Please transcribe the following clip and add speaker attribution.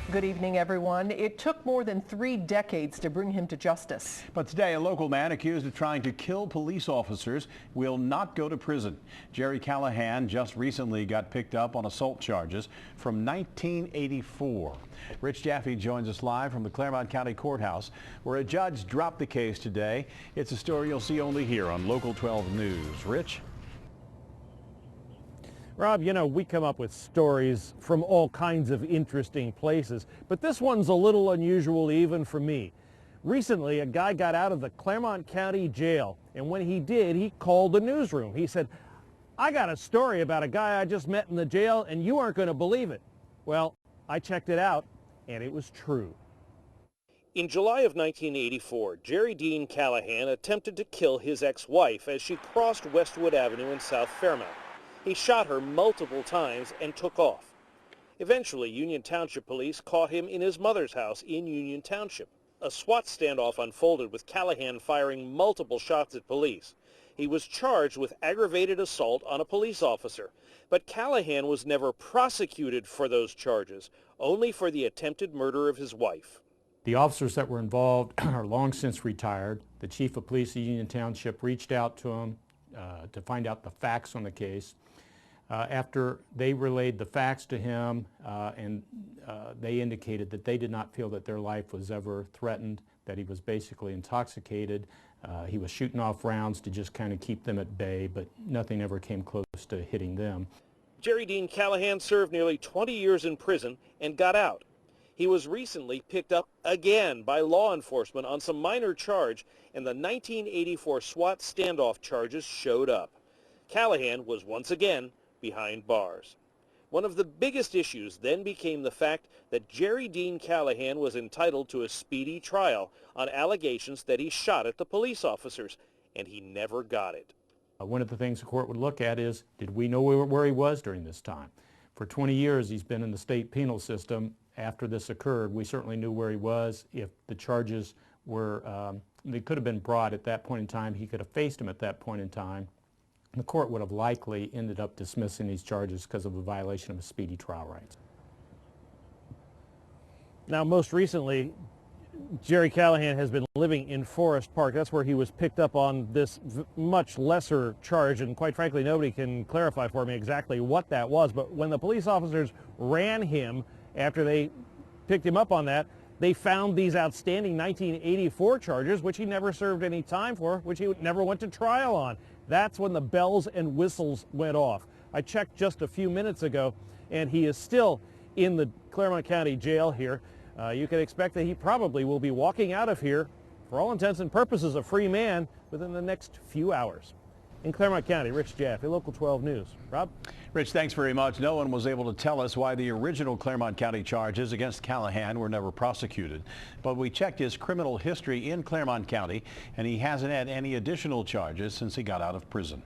Speaker 1: Good evening, everyone. It took more than 3 decades to bring him to justice.
Speaker 2: But today, a local man accused of trying to kill police officers will not go to prison. Jerry Callahan just recently got picked up on assault charges from 1984. Rich Jaffe joins us live from the Clermont County Courthouse, where a judge dropped the case today. It's a story you'll see only here on Local 12 News. Rich?
Speaker 3: Rob, you know, we come up with stories from all kinds of interesting places, but this one's a little unusual even for me. Recently, a guy got out of the Clermont County jail, and when he did, he called the newsroom. He said, "I got a story about a guy I just met in the jail, and you aren't going to believe it." Well, I checked it out, and it was true.
Speaker 4: In July of 1984, Jerry Dean Callahan attempted to kill his ex-wife as she crossed Westwood Avenue in South Fairmount. He shot her multiple times and took off. Eventually, Union Township police caught him in his mother's house in Union Township. A SWAT standoff unfolded with Callahan firing multiple shots at police. He was charged with aggravated assault on a police officer, but Callahan was never prosecuted for those charges, only for the attempted murder of his wife.
Speaker 3: The officers that were involved are long since retired. The chief of police of Union Township reached out to him to find out the facts on the case. After they relayed the facts to him and they indicated that they did not feel that their life was ever threatened, that he was basically intoxicated. He was shooting off rounds to just kind of keep them at bay, but nothing ever came close to hitting them.
Speaker 4: Jerry Dean Callahan served nearly 20 years in prison and got out. He was recently picked up again by law enforcement on some minor charge, and the 1984 SWAT standoff charges showed up. Callahan was once again behind bars. One of the biggest issues then became the fact that Jerry Dean Callahan was entitled to a speedy trial on allegations that he shot at the police officers, and he never got it.
Speaker 3: One of the things the court would look at is, did we know where he was during this time? For 20 years he's been in the state penal system. After this occurred, we certainly knew where he was. If the charges were, they could have been brought at that point in time, he could have faced them at that point in time. The court would have likely ended up dismissing these charges because of a violation of his speedy trial rights.
Speaker 4: Now, most recently, Jerry Callahan has been living in Forest Park. That's where he was picked up on this much lesser charge, and quite frankly, nobody can clarify for me exactly what that was. But when the police officers ran him after they picked him up on that, they found these outstanding 1984 charges, which he never served any time for, which he never went to trial on. That's when the bells and whistles went off. I checked just a few minutes ago, and he is still in the Clermont County jail here. You can expect that he probably will be walking out of here, for all intents and purposes, a free man within the next few hours. In Clermont County, Rich Jaffe, Local 12 News. Rob?
Speaker 2: Rich, thanks very much. No one was able to tell us why the original Clermont County charges against Callahan were never prosecuted. But we checked his criminal history in Clermont County, and he hasn't had any additional charges since he got out of prison.